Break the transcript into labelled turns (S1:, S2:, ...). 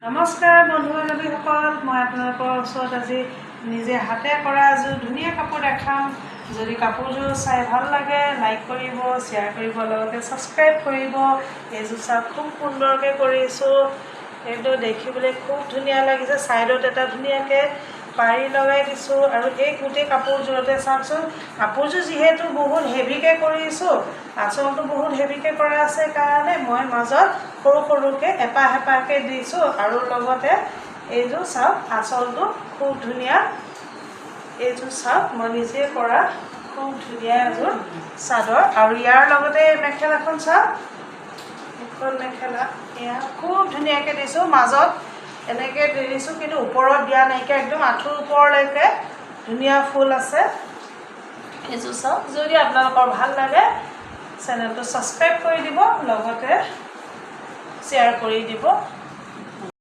S1: নমস্কাৰ বন্ধু বান্ধৱীসকল, মই আপোনালোকৰ ওচৰত আজি নিজে হাতে কৰা এযোৰ ধুনীয়া কাপোৰ দেখাম। যদি কাপোৰযোৰ চাই ভাল লাগে লাইক কৰিব, শ্বেয়াৰ কৰিব, লগতে ছাবস্ক্ৰাইব কৰিব। এইযোৰ চাওক খুব সুন্দৰকৈ কৰিছোঁ, এইটো দেখিবলৈ খুব ধুনীয়া লাগিছে। ছাইডত এটা ধুনীয়াকৈ পাৰি লগাই দিছোঁ আৰু এই গোটেই কাপোৰযোৰতে চাওকচোন, কাপোৰযোৰ যিহেতু বহুত হেভিকৈ কৰিছোঁ, আঁচলটো বহুত হেভিকৈ কৰা আছে কাৰণে মই মাজত সৰু সৰুকৈ এপাহ এপাহকৈ দিছোঁ। আৰু লগতে এইযোৰ চাওক, আঁচলটো খুব ধুনীয়া। এইযোৰ চাওক, মই নিজে কৰা খুব ধুনীয়া এযোৰ চাদৰ। আৰু ইয়াৰ লগতে মেখেলাখন চাওক, এইখন মেখেলা এয়া খুব ধুনীয়াকৈ দিছোঁ। মাজত এনেকৈ দিছোঁ, কিন্তু ওপৰত দিয়া নাইকিয়া, একদম আঁঠুৰ ওপৰলৈকে ধুনীয়া ফুল আছে। এইযোৰ চাওক, যদি আপোনালোকৰ ভাল লাগে চেনেলটো ছাবস্ক্ৰাইব কৰি দিব, লগতে শ্বেয়াৰ কৰি দিব।